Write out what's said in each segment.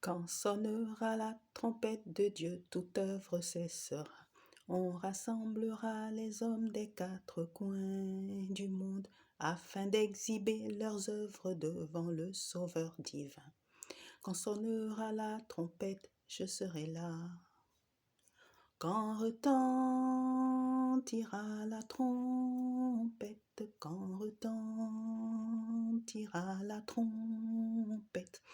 Quand sonnera la trompette de Dieu, toute œuvre cessera. On rassemblera les hommes des quatre coins du monde afin d'exhiber leurs œuvres devant le Sauveur divin. Quand sonnera la trompette, je serai là. Quand retentira la trompette, quand retentira la trompette,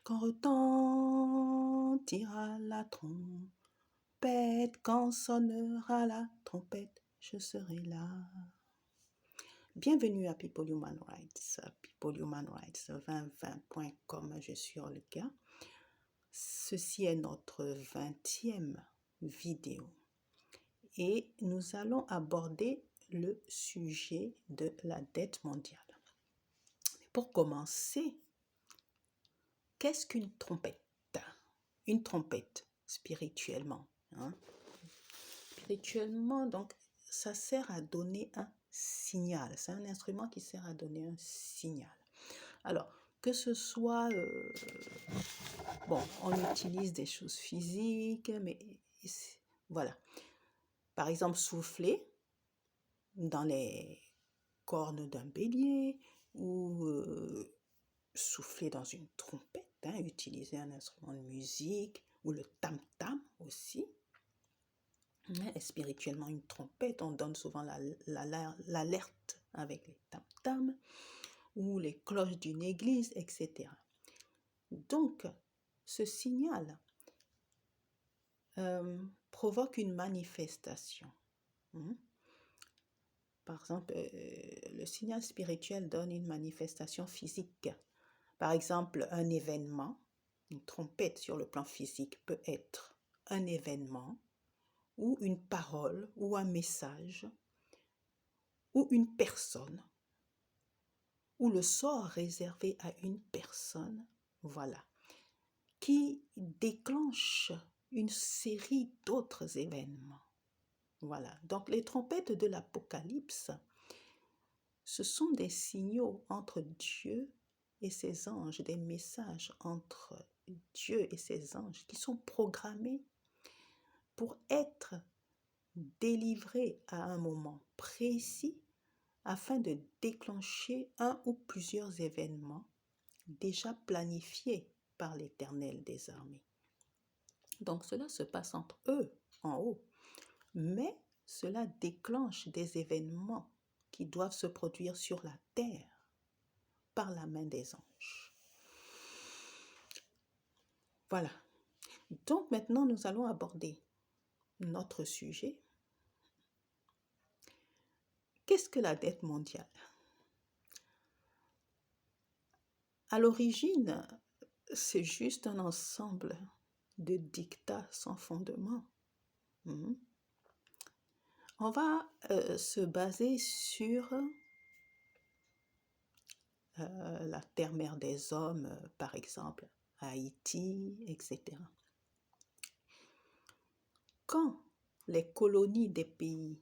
quand retentira la trompette, quand sonnera la trompette, je serai là. Bienvenue à People Human Rights, peoplehumanrights2020.com, je suis Olga. Ceci est notre 20e vidéo et nous allons aborder le sujet de la dette mondiale. Pour commencer, qu'est-ce qu'une trompette? Une trompette, spirituellement. Spirituellement, donc, ça sert à donner un signal. C'est un instrument qui sert à donner un signal. Alors, que ce soit... on utilise des choses physiques, mais voilà. Par exemple, souffler dans les cornes d'un bélier ou souffler dans une trompette, utiliser un instrument de musique ou le tam-tam aussi. Et spirituellement, une trompette, on donne souvent l'alerte avec les tam-tams ou les cloches d'une église, etc. Donc, ce signal provoque une manifestation. Par exemple, le signal spirituel donne une manifestation physique. Par exemple, un événement, une trompette sur le plan physique peut être un événement ou une parole ou un message ou une personne ou le sort réservé à une personne, voilà, qui déclenche une série d'autres événements. Voilà, donc les trompettes de l'Apocalypse, ce sont des signaux entre Dieu et ses anges, des messages entre Dieu et ses anges qui sont programmés pour être délivrés à un moment précis afin de déclencher un ou plusieurs événements déjà planifiés par l'Éternel des armées. Donc cela se passe entre eux, en haut, mais cela déclenche des événements qui doivent se produire sur la terre par la main des anges. Voilà. Donc maintenant, nous allons aborder notre sujet. Qu'est-ce que la dette mondiale? À l'origine, c'est juste un ensemble de dictats sans fondement. On va se baser sur la terre-mère des hommes, par exemple, Haïti, etc. Quand les colonies des pays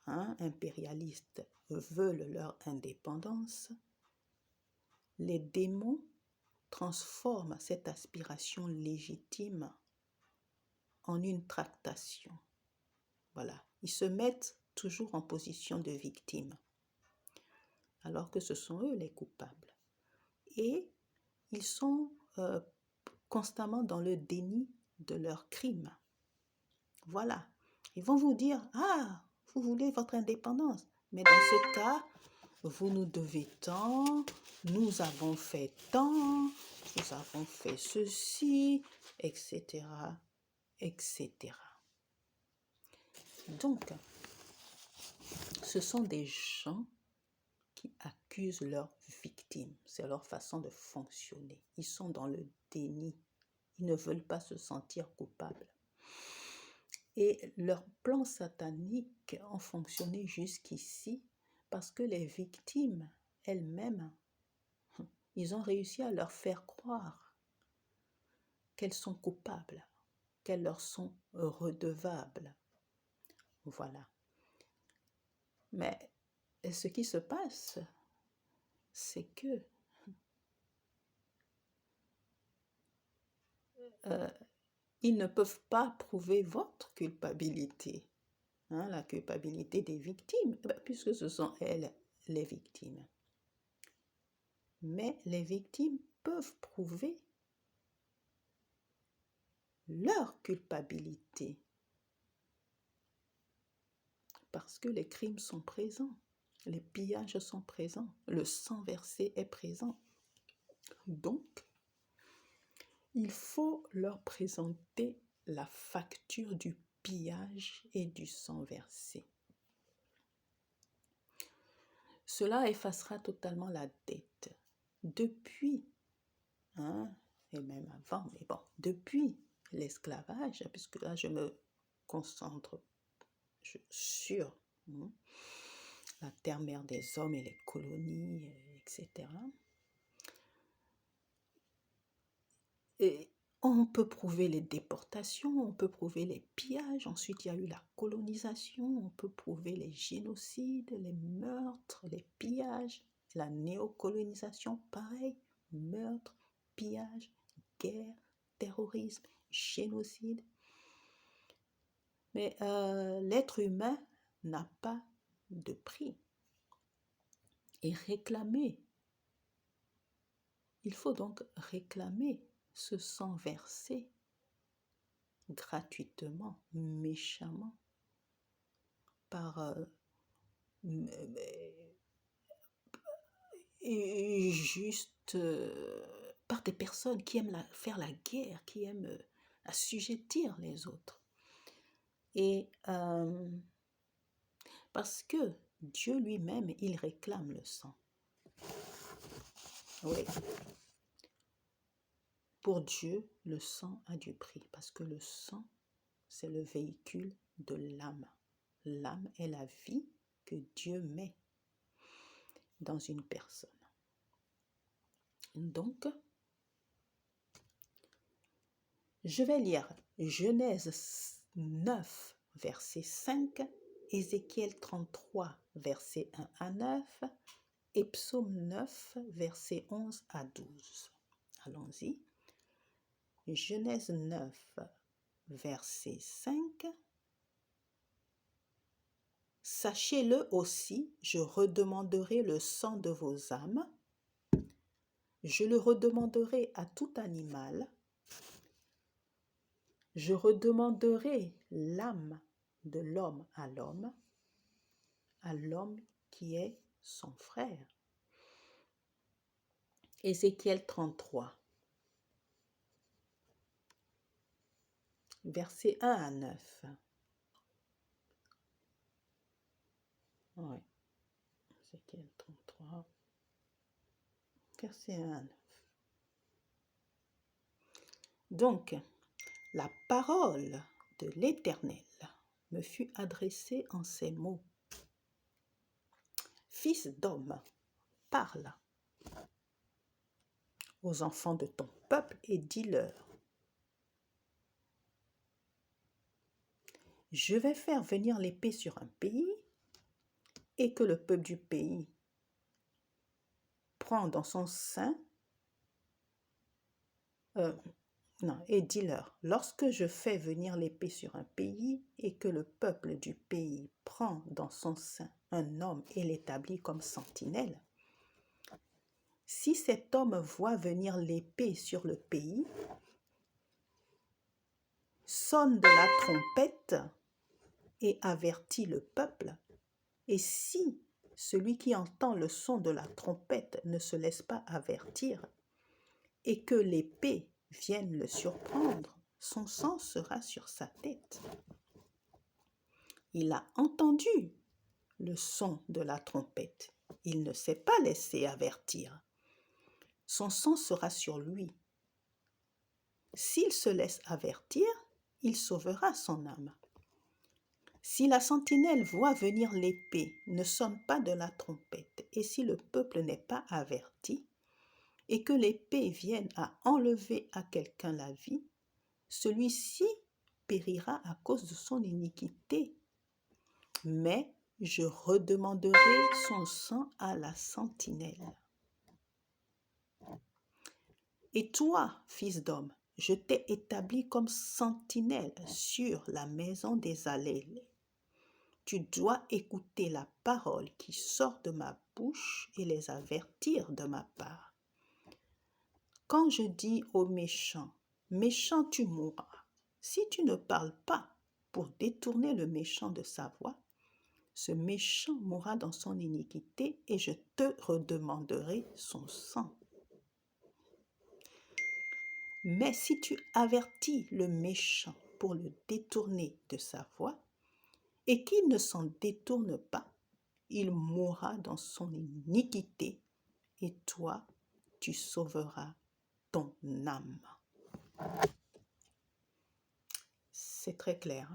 impérialistes veulent leur indépendance, les démons transforment cette aspiration légitime en une tractation. Voilà, ils se mettent toujours en position de victime, alors que ce sont eux les coupables. Et ils sont constamment dans le déni de leurs crimes. Voilà, ils vont vous dire, vous voulez votre indépendance, mais dans ce cas, vous nous devez tant, nous avons fait tant, nous avons fait ceci, etc., etc. Donc, ce sont des gens qui accusent leurs victimes. C'est leur façon de fonctionner. Ils sont dans le déni. Ils ne veulent pas se sentir coupables. Et leurs plans sataniques ont fonctionné jusqu'ici parce que les victimes elles-mêmes, ils ont réussi à leur faire croire qu'elles sont coupables, qu'elles leur sont redevables. Voilà. Mais ce qui se passe, c'est que ils ne peuvent pas prouver votre culpabilité, hein, la culpabilité des victimes, puisque ce sont elles les victimes. Mais les victimes peuvent prouver leur culpabilité parce que les crimes sont présents, les pillages sont présents, le sang versé est présent. Donc, il faut leur présenter la facture du pillage et du sang versé. Cela effacera totalement la dette. Depuis, et même avant, mais bon, depuis l'esclavage, puisque là je me concentre sur la terre-mère des hommes et les colonies, etc. Et on peut prouver les déportations, on peut prouver les pillages, ensuite il y a eu la colonisation, on peut prouver les génocides, les meurtres, les pillages, la néocolonisation, pareil, meurtres, pillages, guerre, terrorisme, génocide. Mais l'être humain n'a pas de prix. Et réclamer, il faut donc réclamer ce sang versé gratuitement, méchamment, par par des personnes qui aiment faire la guerre, qui aiment assujettir les autres. Et parce que Dieu lui-même, il réclame le sang. Oui. Pour Dieu, le sang a du prix, parce que le sang, c'est le véhicule de l'âme. L'âme est la vie que Dieu met dans une personne. Donc, je vais lire Genèse 9, verset 5, Ézéchiel 33, verset 1 à 9, et Psaume 9, verset 11 à 12. Allons-y. Genèse 9, verset 5. Sachez-le aussi, je redemanderai le sang de vos âmes, je le redemanderai à tout animal, je redemanderai l'âme de l'homme à l'homme qui est son frère. Ézéchiel 33, versets 1 à 9. Ouais. Ézéchiel 33, verset 1 à 9. Donc, la parole de l'Éternel me fut adressée en ces mots. Fils d'homme, parle aux enfants de ton peuple et dis-leur, je vais faire venir l'épée sur un pays et que le peuple du pays prend dans son sein, et dis-leur, lorsque je fais venir l'épée sur un pays et que le peuple du pays prend dans son sein un homme et l'établit comme sentinelle, si cet homme voit venir l'épée sur le pays, sonne de la trompette et avertit le peuple, et si celui qui entend le son de la trompette ne se laisse pas avertir, et que l'épée vienne le surprendre, son sang sera sur sa tête. Il a entendu le son de la trompette, il ne s'est pas laissé avertir. Son sang sera sur lui. S'il se laisse avertir, il sauvera son âme. Si la sentinelle voit venir l'épée, ne sonne pas de la trompette, et si le peuple n'est pas averti, et que l'épée vienne à enlever à quelqu'un la vie, celui-ci périra à cause de son iniquité. Mais je redemanderai son sang à la sentinelle. Et toi, fils d'homme, je t'ai établi comme sentinelle sur la maison des allées. Tu dois écouter la parole qui sort de ma bouche et les avertir de ma part. Quand je dis au méchant, méchant tu mourras, si tu ne parles pas pour détourner le méchant de sa voie, ce méchant mourra dans son iniquité et je te redemanderai son sang. Mais si tu avertis le méchant pour le détourner de sa voie, et qu'il ne s'en détourne pas, il mourra dans son iniquité, et toi, tu sauveras ton âme. C'est très clair.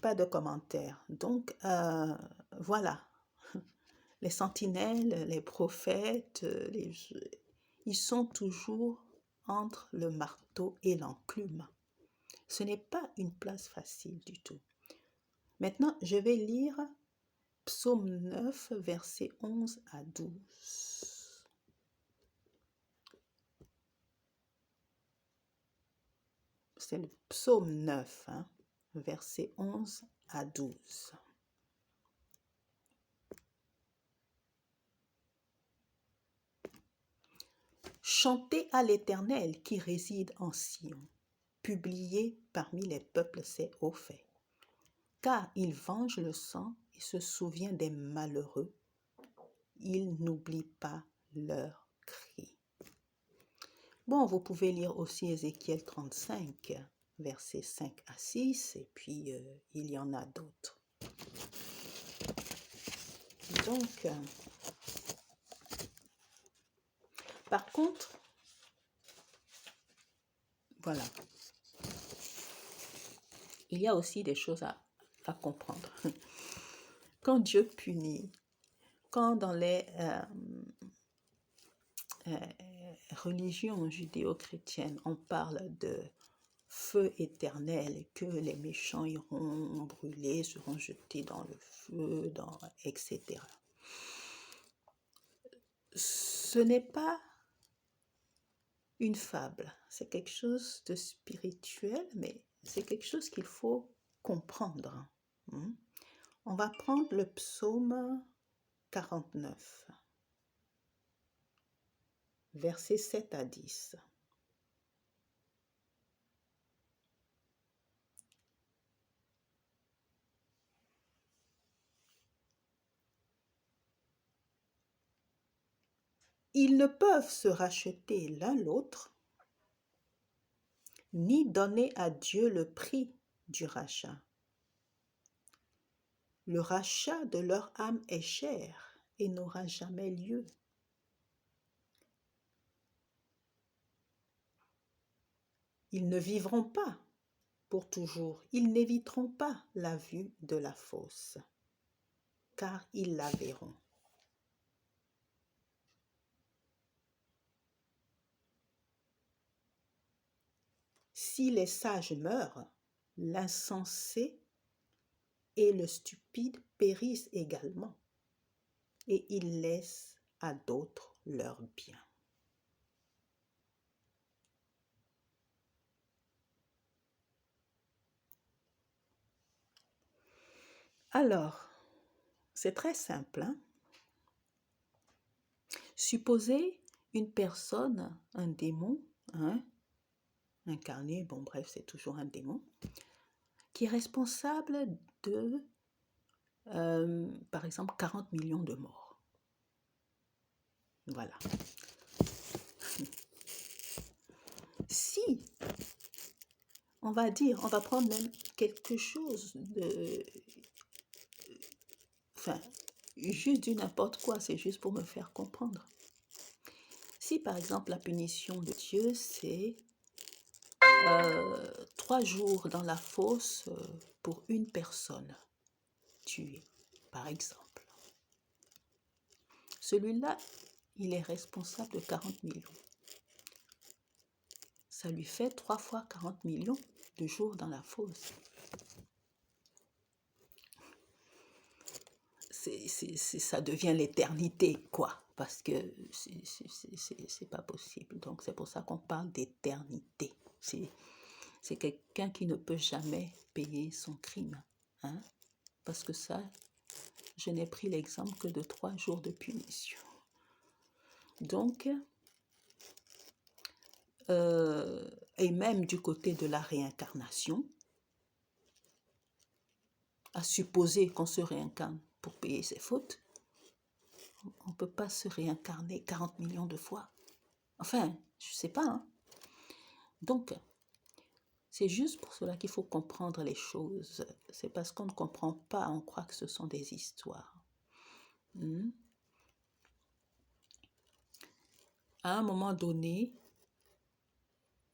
Pas de commentaires. Donc, voilà. Les sentinelles, les prophètes, ils sont toujours entre le marteau et l'enclume. Ce n'est pas une place facile du tout. Maintenant, je vais lire Psaume 9, versets 11 à 12. C'est le Psaume 9, versets 11 à 12. Chantez à l'Éternel qui réside en Sion. Publiez parmi les peuples ses hauts faits. Car il venge le sang et se souvient des malheureux. Il n'oublie pas leurs cris. Bon, vous pouvez lire aussi Ézéchiel 35, versets 5 à 6, et puis il y en a d'autres. Donc, par contre, voilà, il y a aussi des choses à comprendre. Quand Dieu punit, quand dans les religions judéo-chrétiennes, on parle de feu éternel, que les méchants iront brûler, seront jetés dans le feu, etc. Ce n'est pas une fable, c'est quelque chose de spirituel, mais c'est quelque chose qu'il faut comprendre. On va prendre le psaume 49, versets 7 à 10. Ils ne peuvent se racheter l'un l'autre, ni donner à Dieu le prix du rachat. Le rachat de leur âme est cher et n'aura jamais lieu. Ils ne vivront pas pour toujours, ils n'éviteront pas la vue de la fosse, car ils la verront. Si les sages meurent, l'insensé et le stupide périssent également, et ils laissent à d'autres leurs biens. Alors, c'est très simple. Supposez une personne, un démon, incarné, bon bref, c'est toujours un démon, qui est responsable de, par exemple, 40 millions de morts. Voilà. Si, on va prendre même quelque chose de... Enfin, juste du n'importe quoi, c'est juste pour me faire comprendre. Si, par exemple, la punition de Dieu, c'est 3 jours dans la fosse pour une personne tuée, par exemple. Celui-là, il est responsable de 40 millions. Ça lui fait 3 fois 40 millions de jours dans la fosse. Ça devient l'éternité, quoi, parce que c'est pas possible. Donc, c'est pour ça qu'on parle d'éternité. C'est quelqu'un qui ne peut jamais payer son crime. Hein? Parce que ça, je n'ai pris l'exemple que de 3 jours de punition. Donc, et même du côté de la réincarnation, à supposer qu'on se réincarne pour payer ses fautes, on ne peut pas se réincarner 40 millions de fois. Enfin, je ne sais pas. Hein? Donc, c'est juste pour cela qu'il faut comprendre les choses. C'est parce qu'on ne comprend pas, on croit que ce sont des histoires. À un moment donné,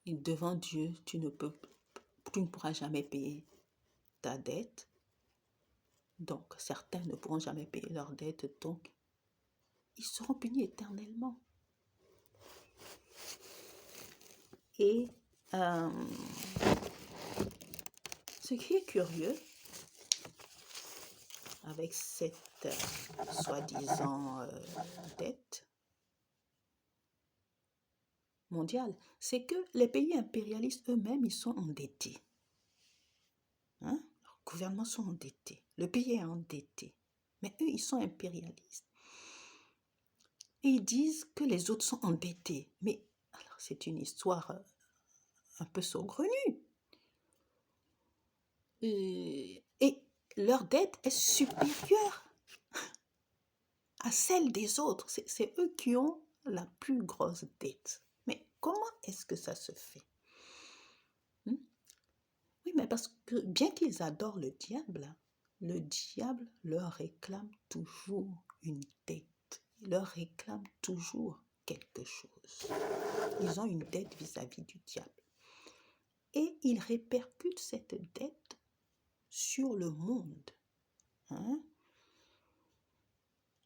devant Dieu, tu ne pourras jamais payer ta dette. Donc, certains ne pourront jamais payer leur dette, donc ils seront punis éternellement. Et ce qui est curieux avec cette soi-disant dette mondiale, c'est que les pays impérialistes eux-mêmes, ils sont endettés. Hein? Leurs gouvernements sont endettés. Le pays est endetté. Mais eux, ils sont impérialistes. Et ils disent que les autres sont endettés. Mais alors, c'est une histoire un peu saugrenue. Et leur dette est supérieure à celle des autres. C'est eux qui ont la plus grosse dette. Mais comment est-ce que ça se fait? Oui, mais parce que bien qu'ils adorent le diable leur réclame toujours une dette. Il leur réclame toujours quelque chose. Ils ont une dette vis-à-vis du diable. Et ils répercutent cette dette sur le monde. Hein?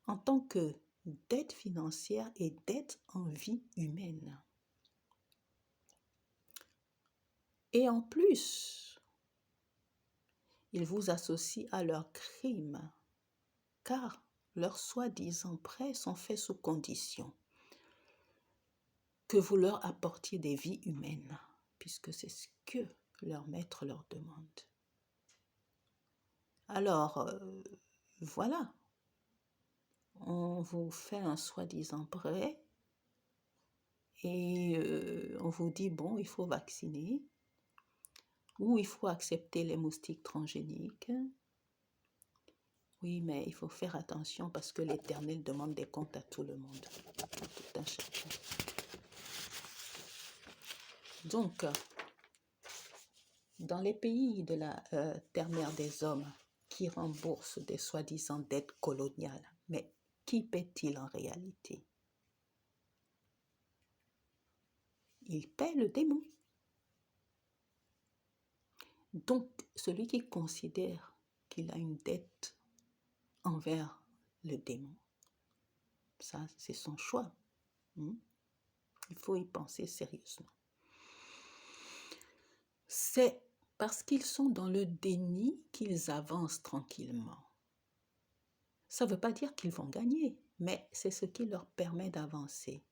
En tant que dette financière et dette en vie humaine. Et en plus, ils vous associent à leurs crimes, car leurs soi-disant prêts sont faits sous condition que vous leur apportiez des vies humaines, puisque c'est ce que leur maître leur demande. Alors, voilà, on vous fait un soi-disant prêt et on vous dit, bon, il faut vacciner ou il faut accepter les moustiques transgéniques. Oui, mais il faut faire attention parce que l'Éternel demande des comptes à tout le monde, à tout un chacun. Donc, dans les pays de la terre-mère des hommes qui remboursent des soi-disant dettes coloniales, mais qui paie-t-il en réalité? Il paie le démon. Donc, celui qui considère qu'il a une dette envers le démon, ça, c'est son choix. Il faut y penser sérieusement. C'est parce qu'ils sont dans le déni qu'ils avancent tranquillement. Ça ne veut pas dire qu'ils vont gagner, mais c'est ce qui leur permet d'avancer,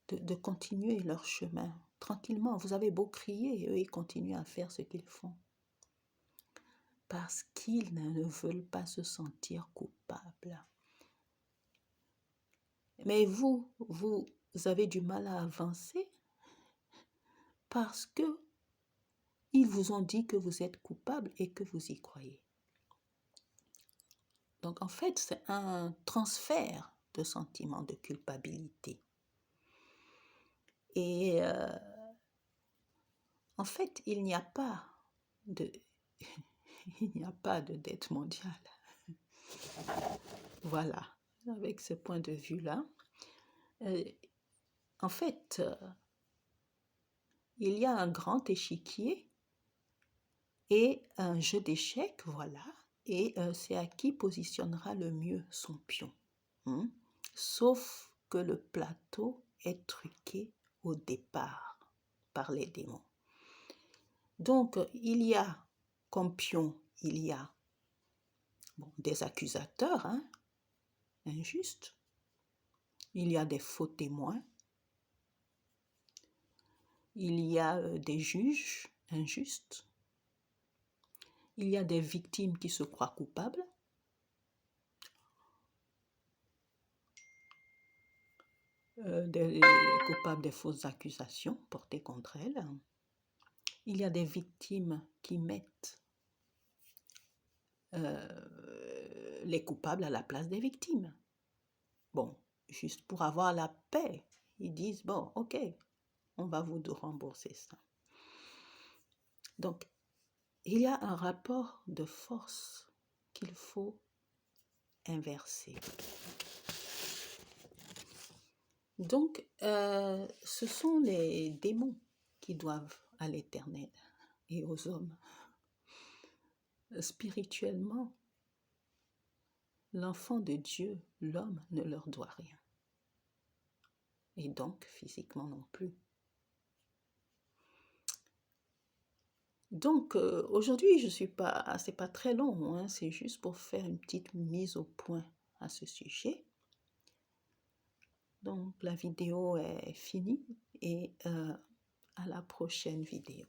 de continuer leur chemin tranquillement. Vous avez beau crier, eux, ils continuent à faire ce qu'ils font. Parce qu'ils ne veulent pas se sentir coupables. Mais vous avez du mal à avancer parce que ils vous ont dit que vous êtes coupable et que vous y croyez. Donc en fait, c'est un transfert de sentiment de culpabilité. Et en fait, il n'y a pas de dette mondiale. Voilà, avec ce point de vue-là. En fait, il y a un grand échiquier et un jeu d'échecs, voilà, et c'est à qui positionnera le mieux son pion. Sauf que le plateau est truqué au départ par les démons. Donc, il y a comme pion, il y a des accusateurs, injustes, il y a des faux témoins, il y a des juges injustes, il y a des victimes qui se croient coupables, des coupables des fausses accusations portées contre elles. Il y a des victimes qui mettent les coupables à la place des victimes. Bon, juste pour avoir la paix, ils disent, bon, ok, on va vous rembourser ça. Donc, il y a un rapport de force qu'il faut inverser. Donc, ce sont les démons qui doivent à l'Éternel et aux hommes. Spirituellement, l'enfant de Dieu, l'homme, ne leur doit rien. Et donc, physiquement non plus. Donc, aujourd'hui, c'est pas très long, hein, c'est juste pour faire une petite mise au point à ce sujet. Donc, la vidéo est finie et à la prochaine vidéo.